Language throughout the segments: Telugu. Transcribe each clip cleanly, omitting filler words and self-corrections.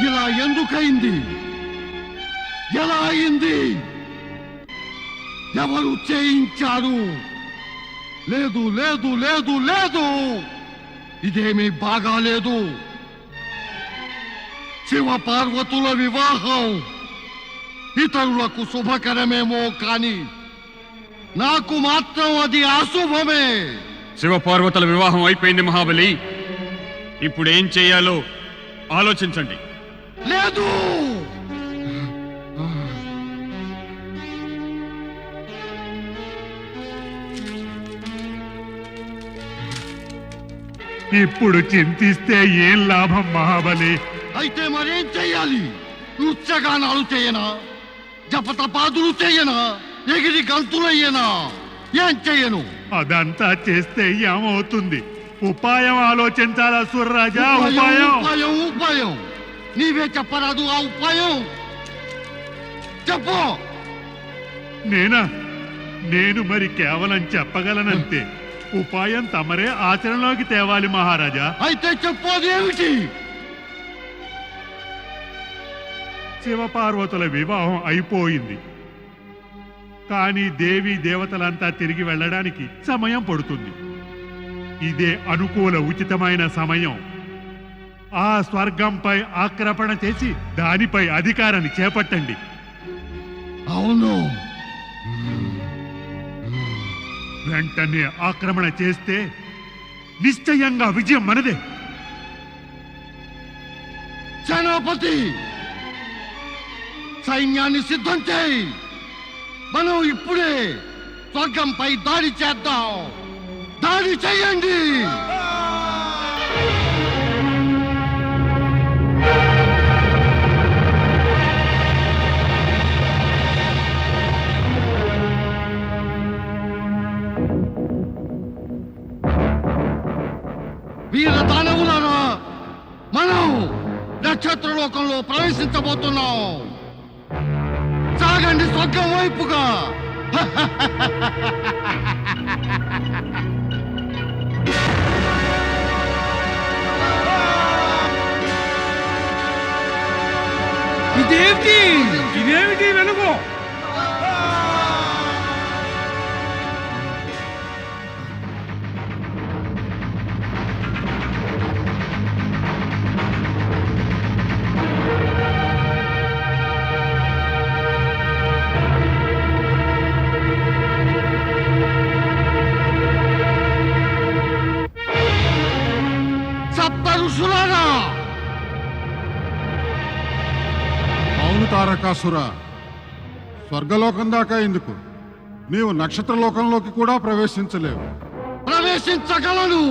ఇలా ఎందుకైంది? ఎలా అయింది? ఎవరు చేయించారు? లేదు లేదు లేదు లేదు, ఇదేమీ బాగాలేదు. శివ పార్వతుల వివాహం ఇతరులకు శుభకరమేమో కాని నాకు మాత్రం అది అశుభమే. శివ పార్వతుల వివాహం అయిపోయింది మహాబలి. ఇప్పుడు ఏం చేయాలో ఆలోచించండి. లేదు, ఇప్పుడు చింతిస్తే ఏం లాభం మహాబలి? అయితే మరేం చెయ్యాలి? నృత్యగానాలు చేయనా? జపతపాదులు చేయనా? ఎగిరి గంతులయ్యనా? ఏం చెయ్యను? అదంతా చేస్తే ఏమవుతుంది? ఉపాయం ఆలోచించాలా సూర్యరాజా? ఉపాయం ఉపాయం ఉపాయం నీవే చెప్పరాదు. ఆ ఉపాయం చెప్పు. నేను మరి కేవలం చెప్పగలనంతే. ఉపాయం తమరే ఆచరణలోకి తేవాలి మహారాజా. అయితే చెప్పు, అదేమిటి? శివపార్వతుల వివాహం అయిపోయింది, కానీ దేవి దేవతలంతా తిరిగి వెళ్ళడానికి సమయం పడుతుంది. ఇదే అనుకూల ఉచితమైన సమయం. ఆ స్వర్గంపై ఆక్రమణ చేసి దానిపై అధికారాన్ని చేపట్టండి. అవును, వెంటనే ఆక్రమణ చేస్తే నిశ్చయంగా విజయం మనదే. సేనాపతి, సైన్యాన్ని సిద్ధం చేయి. మనం ఇప్పుడే స్వర్గంపై దాడి చేద్దాం. దాడి చేయండి. వీర దానవులారా, మనం నక్షత్రలోకంలో ప్రవేశించబోతున్నాం. సాగండి స్వర్గం వైపుగా. ఇదేమిటి వెలుగు? తారకాసుర, స్వర్గలోకం దాకా ఎందుకు? నీవు నక్షత్రలోకంలోకి కూడా ప్రవేశించలేవు. ప్రవేశించగలను.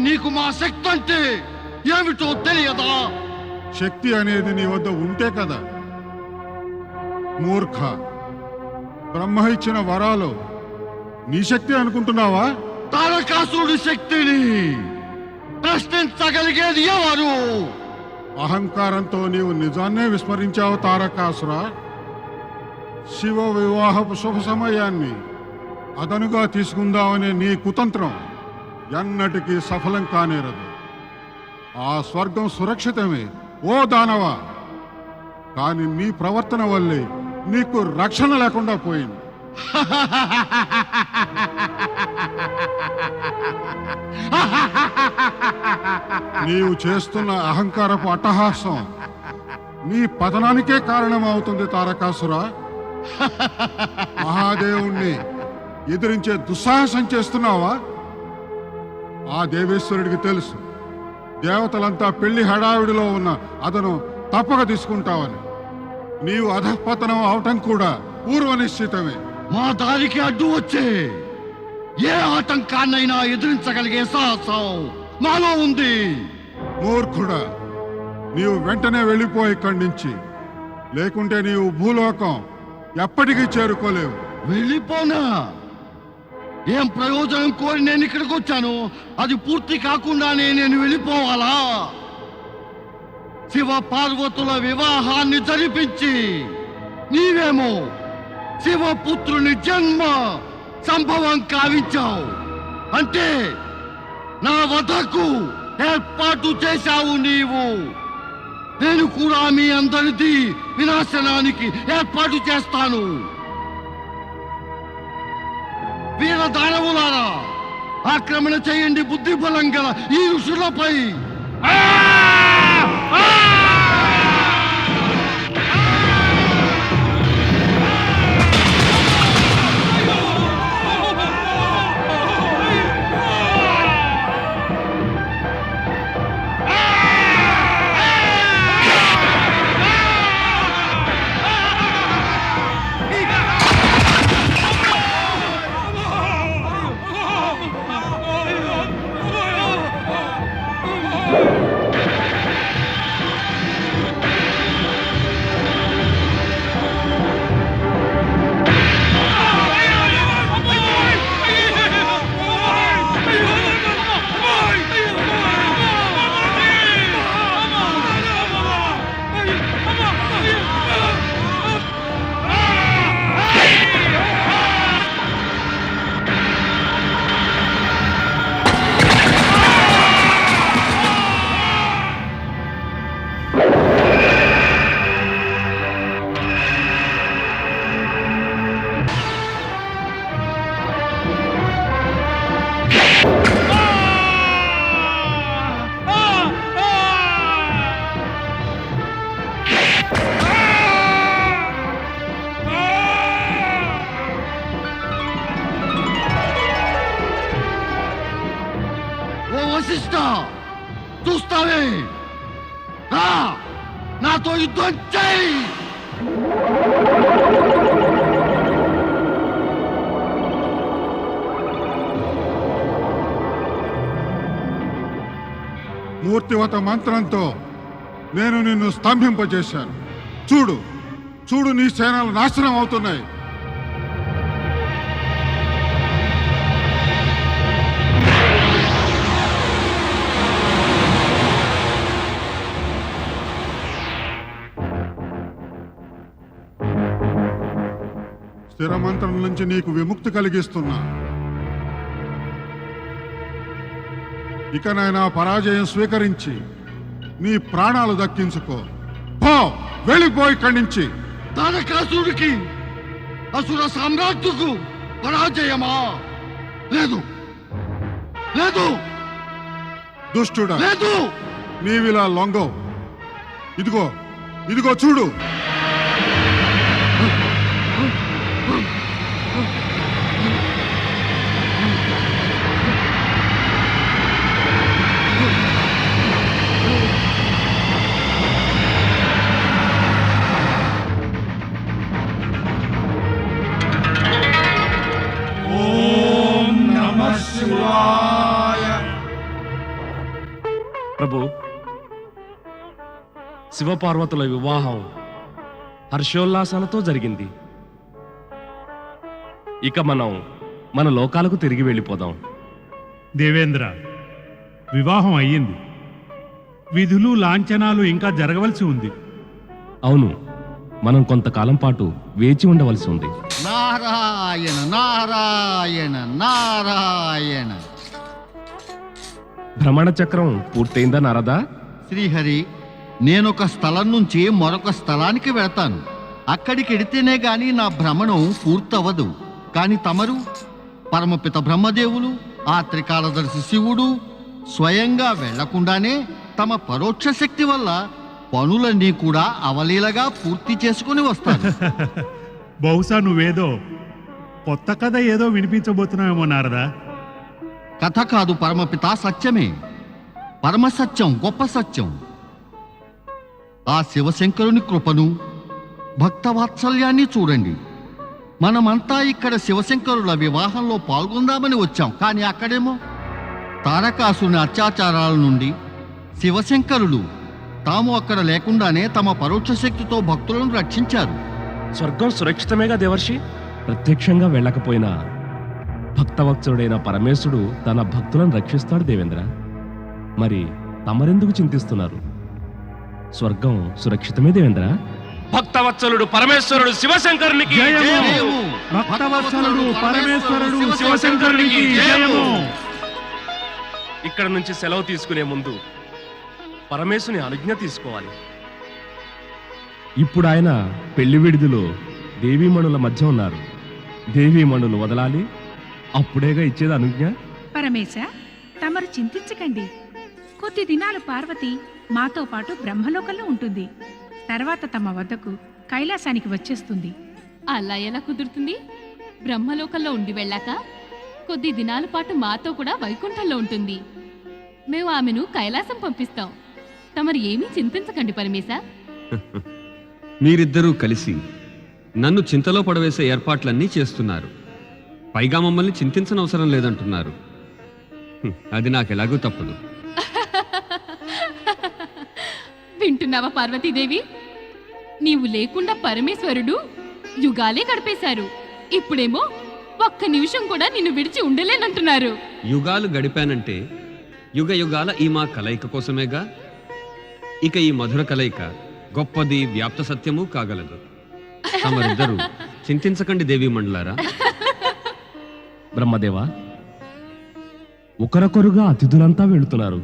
నీకు మా శక్తి అంటే ఏమిటో తెలియదా? శక్తి అనేది నీ వద్ద ఉంటే కదా. మూర్ఖ, బ్రహ్మ ఇచ్చిన వరాలు నీ శక్తి అనుకుంటున్నావా? తారకాసురుడి శక్తిని ప్రశ్నించగలిగేది ఎవరు? అహంకారంతో నీవు నిజాన్నే విస్మరించావు తారకాసుర. శివ వివాహపు శుభ సమయాన్ని అదనుగా తీసుకుందామనే నీ కుతంత్రం ఎన్నటికీ సఫలం కానేరదు. ఆ స్వర్గం సురక్షితమే ఓ దానవ, కాని నీ ప్రవర్తన వల్లే నీకు రక్షణ లేకుండా పోయింది. నీవు చేస్తున్న అహంకారపు అట్టహాసం నీ పతనానికే కారణమవుతుంది తారకాసుర. మహాదేవుణ్ణి ఎదిరించే దుస్సాహసం చేస్తున్నావా? ఆ దేవేశ్వరుడికి తెలుసు దేవతలంతా పెళ్లి హడావిడిలో ఉన్న అతను తప్పక తీసుకుంటావని. నీవు అధపతనం అవటం కూడా పూర్వ నిశ్చితమే. మా దారికి అడ్డు వచ్చే ఏ ఆటంకాన్నైనా ఎదిరించగలిగే సాహసం మాలో ఉంది. మూర్ఖుడా, నీవు వెంటనే వెళ్ళిపోయి ఇక్కడి నుంచి, లేకుంటే నీవు భూలోకం ఎప్పటికీ చేరుకోలేవు. వెళ్ళిపోనా? ఏం ప్రయోజనం కోరి నేను ఇక్కడికి వచ్చాను? అది పూర్తి కాకుండానే నేను వెళ్ళిపోవాలా? శివ పార్వతుల వివాహాన్ని జరిపించి నీవేమో శివపుత్రుని జన్మ సంభవం కావించావు. అంటే నా వధకు ఏర్పాటు చేశావు నీవు. నేను కూడా మీ అందరిది వినాశనానికి ఏర్పాటు చేస్తాను. వీర దానవులారా, ఆక్రమణ చేయండి బుద్ధి బలం గల ఈ ఋషులపై. వశిష్ఠ, చూస్తావే, నాతో యుద్ధం చేయి. మూర్తివత మంత్రంతో నేను నిన్ను స్తంభింపజేశాను. చూడు చూడు, నీ సేనలు నాశనం అవుతున్నాయి. స్థిర మంత్రం నుంచి నీకు విముక్తి కలిగిస్తున్నా. ఇకనైనా పరాజయం స్వీకరించి నీ ప్రాణాలు దక్కించుకో. పో, వెళ్ళిపోయి ఇక్కడి నుంచి. తారకాసురుడికి, అసుర సామ్రాజ్యకు పరాజయమా? లేదు లేదు దుష్టుడా, లేదు. నీవిలా లొంగవు. ఇదిగో ఇదిగో చూడు. ప్రభు, శివపార్వతుల వివాహం హర్షోల్లాసాలతో జరిగింది. ఇక మనం మన లోకాలకు తిరిగి వెళ్ళిపోదాం. దేవేంద్ర, వివాహం అయ్యింది. విధులు లాంఛనాలు ఇంకా జరగవలసి ఉంది. అవును, మనం కొంతకాలం పాటు వేచి ఉండవలసి ఉంది. నారాయణ నారాయణ నారాయణ. భ్రమణ చక్రం పూర్తయిందా నారదా? శ్రీహరి, నేనొక స్థలం నుంచి మరొక స్థలానికి వెళతాను. అక్కడికి వెడితేనే గాని నా భ్రమణం పూర్తవదు. కాని తమరు, పరమపిత బ్రహ్మదేవులు, ఆ త్రికాలదర్శి శివుడు స్వయంగా వెళ్లకుండానే తమ పరోక్ష శక్తి వల్ల పనులన్నీ కూడా అవలీలగా పూర్తి చేసుకుని వస్తారు. బహుశా నువ్వేదో కొత్త కథ ఏదో వినిపించబోతున్నావేమో నారదా. కథ కాదు పరమపిత, సత్యమే. పరమ సత్యం, గొప్ప సత్యం. ఆ శివశంకరుని కృపను, భక్తవాత్సల్యాన్ని చూడండి. మనమంతా ఇక్కడ శివశంకరుల వివాహంలో పాల్గొందామని వచ్చాం. కానీ అక్కడేమో తారకాసుని అత్యాచారాల నుండి శివశంకరులు తాము అక్కడ లేకుండానే తమ పరోక్ష శక్తితో భక్తులను రక్షించారు. స్వర్గం సురక్షితమేగా దేవర్షి. ప్రత్యక్షంగా వెళ్ళకపోయినా భక్తవత్సరుడైన పరమేశుడు తన భక్తులను రక్షిస్తాడు దేవేంద్ర. మరి తమరెందుకు చింతిస్తున్నారు? స్వర్గం సురక్షితమే దేవేంద్ర. భక్తవత్సలుడు పరమేశ్వరుడు శివశంకరునికి జయము! భక్తవత్సలుడు పరమేశ్వరుడు శివశంకరునికి జయము! ఇక్కడ నుంచి సెలవు తీసుకునే ముందు పరమేశుని అనుజ్ఞ తీసుకోవాలి. ఇప్పుడు ఆయన పెళ్లి విడిదిలో దేవీమణుల మధ్య ఉన్నారు. దేవీమణులు వదలాలి, అప్పుడేగా ఇచ్చేది అనుజ్ఞ. పరమేశ, తమరు చింతించకండి. కొద్ది దినాలు పార్వతి మాతో పాటు బ్రహ్మలోకంలో ఉంటుంది. తర్వాత తమ వద్దకు కైలాసానికి వచ్చేస్తుంది. అలా ఎలా కుదురుతుంది? బ్రహ్మలోకంలో ఉండి వెళ్ళాక కొద్ది దినాల పాటు మాతో కూడా వైకుంఠంలో ఉంటుంది. మేము ఆమెను కైలాసం పంపిస్తాం. తమరు ఏమీ చింతించకండి పరమేశ. మీరిద్దరూ కలిసి నన్ను చింతలో పడవేసే ఏర్పాట్లన్నీ చేస్తున్నారు. పైగా మమ్మల్ని చింతించనవసరం లేదంటున్నారు. అది నాకెలాగూ తప్పదు. వింటున్నావా పార్వతీదేవి? నీవు లేకుండా పరమేశ్వరుడు యుగాలే గడిపేశారు. ఇప్పుడేమో ఒక్క నిమిషం కూడా నిన్ను విడిచి ఉండలేనంటున్నారు. యుగాలు గడిపానంటే యుగ యుగాల ఈ మా కలయిక కోసమేగా. ఇక ఈ మధుర కలయిక గొప్పది, వ్యాప్త సత్యము కాగలదు. తమరిద్దరూ చింతించకండి దేవీ మండలారా. బ్రహ్మదేవా, ఒకరొకరుగా అతిథులంతా వెళుతున్నారు.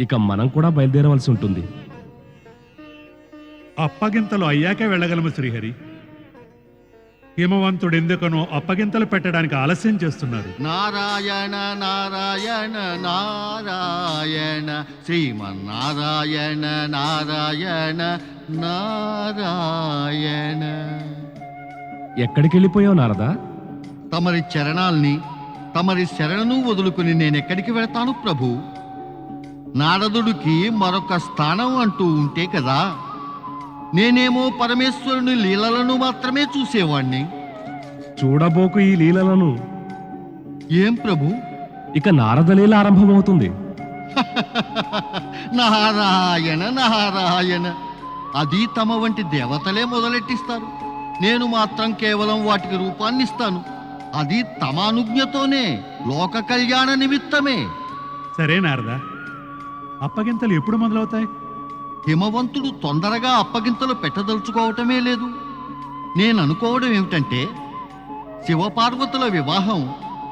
ఇక మనం కూడా బయలుదేరవలసి ఉంటుంది. అప్పగింతలు అయ్యాకే వెళ్ళగలము శ్రీహరి. హిమవంతుడెందుకనో అప్పగింతలు పెట్టడానికి ఆలస్యం చేస్తున్నారు. నారాయణ నారాయణ నారాయణ శ్రీమన్నారాయణ నారాయణ నారాయణ. ఎక్కడికి వెళ్ళిపోయావు నారదా? తమరి చరణాల్ని, తమరి శరణను వదులుకుని నేనెక్కడికి వెళతాను ప్రభు? నారదుడికి మరొక స్థానం అంటూ ఉంటే కదా. నేనేమో పరమేశ్వరుని లీలలను మాత్రమే చూసేవాణ్ణి. చూడబోకు ఈ లీలలను. ఏం ప్రభు? ఇక నారద లీల ఆరంభమవుతుంది. నారాయణ నారాయణ. అది తమ వంటి దేవతలే మొదలెట్టిస్తారు. నేను మాత్రం కేవలం వాటికి రూపాన్ని ఇస్తాను. అది తమ అనుజ్ఞతోనే, లోక కళ్యాణ నిమిత్తమే. సరే నారదా, అప్పగింతలు ఎప్పుడు మొదలవుతాయి? హిమవంతుడు తొందరగా అప్పగింతలు పెట్టదలుచుకోవటమే లేదు. నేను అనుకోవడం ఏమిటంటే, శివపార్వతుల వివాహం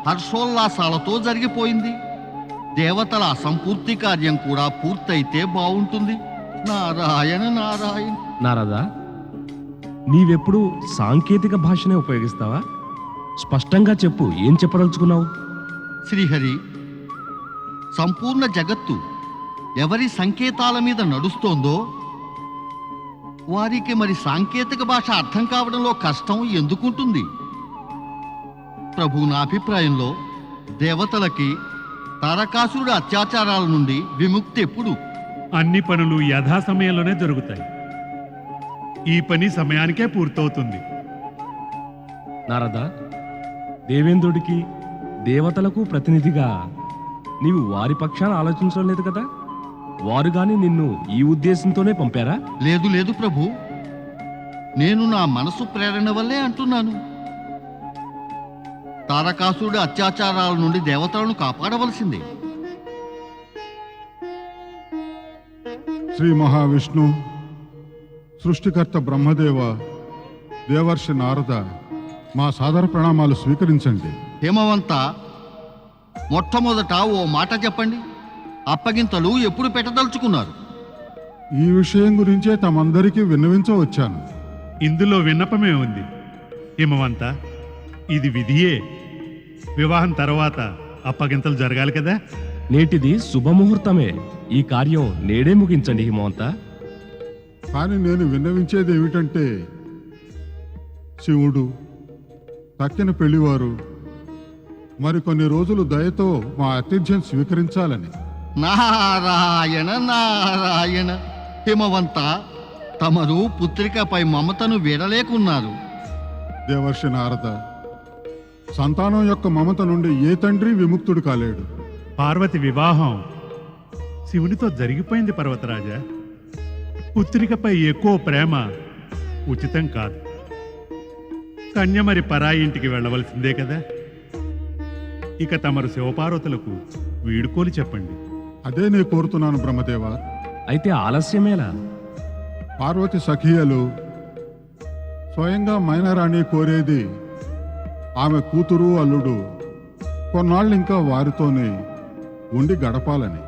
హర్షోల్లాసాలతో జరిగిపోయింది. దేవతల అసంపూర్తి కార్యం కూడా పూర్తయితే బాగుంటుంది. నారాయణ నారాయణ. నారదా, నీవెప్పుడు సాంకేతిక భాషనే ఉపయోగిస్తావా? స్పష్టంగా చెప్పు, ఏం చెప్పదలుచుకున్నావు? శ్రీహరి, సంపూర్ణ జగత్తు ఎవరి సంకేతాల మీద నడుస్తోందో వారికి మరి సాంకేతిక భాష అర్థం కావడంలో కష్టం ఎందుకుంటుంది? ప్రభు, నా అభిప్రాయంలో దేవతలకి తారకాసురుడి అత్యాచారాల నుండి విముక్తి ఎప్పుడు? అన్ని పనులు యథా సమయంలోనే జరుగుతాయి. ఈ పని సమయానికే పూర్తవుతుంది. నారదా, దేవేంద్రుడికి దేవతలకు ప్రతినిధిగా నీవు వారి పక్షాన ఆలోచించడం లేదు కదా? వారు గాని నిన్ను ఈ ఉద్దేశంతోనే పంపారా? లేదు లేదు ప్రభు, నేను నా మనసు ప్రేరణ వల్లే అంటున్నాను. తారకాసురుడి అత్యాచారాల నుండి దేవతలను కాపాడవలసిందే. శ్రీ మహావిష్ణు, సృష్టికర్త బ్రహ్మదేవ, దేవర్షి నారద, మా సాదర ప్రణామాలు స్వీకరించండి. హేమవంత, మొట్టమొదట ఓ మాట చెప్పండి. అప్పగింతలు ఎప్పుడు పెట్టదలుచుకున్నారు? ఈ విషయం గురించే తమందరికీ విన్నవించవచ్చాను. ఇందులో విన్నపమే ఉంది. హిమవంత, ఇది విధియే. వివాహం తర్వాత అప్పగింతలు జరగాలి కదా. నేటిది శుభముహూర్తమే. ఈ కార్యం నేడే ముగించండి హిమవంత. కానీ నేను విన్నవించేది ఏమిటంటే, శివుడు, తక్కిన పెళ్లివారు మరికొన్ని రోజులు దయతో మా ఆతిథ్యం స్వీకరించాలని. నారాయణ నారాయణ. హిమవంత, తమరు పుత్రికపై మమతను వీడలేకున్నారు. దేవర్షి నారద, సంతానం యొక్క మమత నుండి ఏ తండ్రి విముక్తుడు కాలేడు. పార్వతి వివాహం శివునితో జరిగిపోయింది పర్వతరాజా. పుత్రికపై ఎక్కువ ప్రేమ ఉచితం కాదు. కన్య మరి పరాయి ఇంటికి వెళ్ళవలసిందే కదా. ఇక తమరు శివపార్వతులకు వీడుకోలు చెప్పండి. అదే నేను కోరుతున్నాను బ్రహ్మదేవ. అయితే ఆలస్యమేలా? పార్వతి సఖియలు స్వయంగా మైనారాణి కోరేది ఆమె కూతురు, అల్లుడు కొన్నాళ్ళు ఇంకా వారితోనే ఉండి గడపాలని.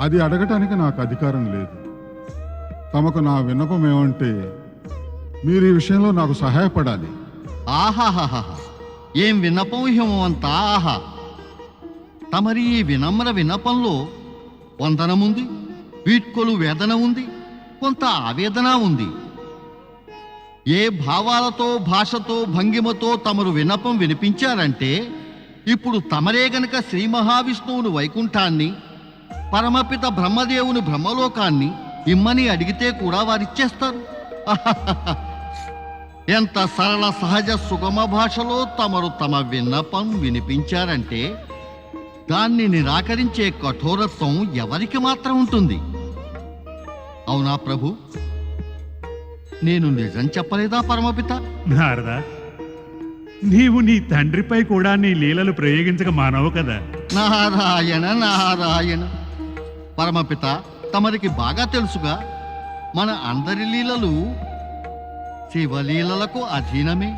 అది అడగటానికి నాకు అధికారం లేదు. తమకు నా విన్నపం ఏమంటే మీరు ఈ విషయంలో నాకు సహాయపడాలి. ఆహాహాహా, ఏం విన్నపం హిమవంతా! ఆహా, తమరి ఈ వినమ్ర విన్నపంలో వందనముంది, వీడ్కొలు వేదన ఉంది, కొంత ఆవేదన ఉంది. ఏ భావాలతో, భాషతో, భంగిమతో తమరు విన్నపం వినిపించారంటే ఇప్పుడు తమరే గనక శ్రీ మహావిష్ణువును వైకుంఠాన్ని, పరమపిత బ్రహ్మదేవుని బ్రహ్మలోకాన్ని ఇమ్మని అడిగితే కూడా వారిచ్చేస్తారు. ఎంత సరళ సహజ సుగమ భాషలో తమరు తమ విన్నపం వినిపించారంటే దాన్ని నిరాకరించే కఠోరత్వం ఎవరికి మాత్రం ఉంటుంది? అవునా ప్రభు? నేను నిజం చెప్పలేదా పరమపిత? నారద, నీవు నీ తండ్రిపై కూడా నీ లీలలు ప్రయోగించక మానవు కదా. నారాయణ నారాయణ. పరమపిత, తమరికి బాగా తెలుసుగా మన అందరి లీలలు శివలీలలకు అధీనమే.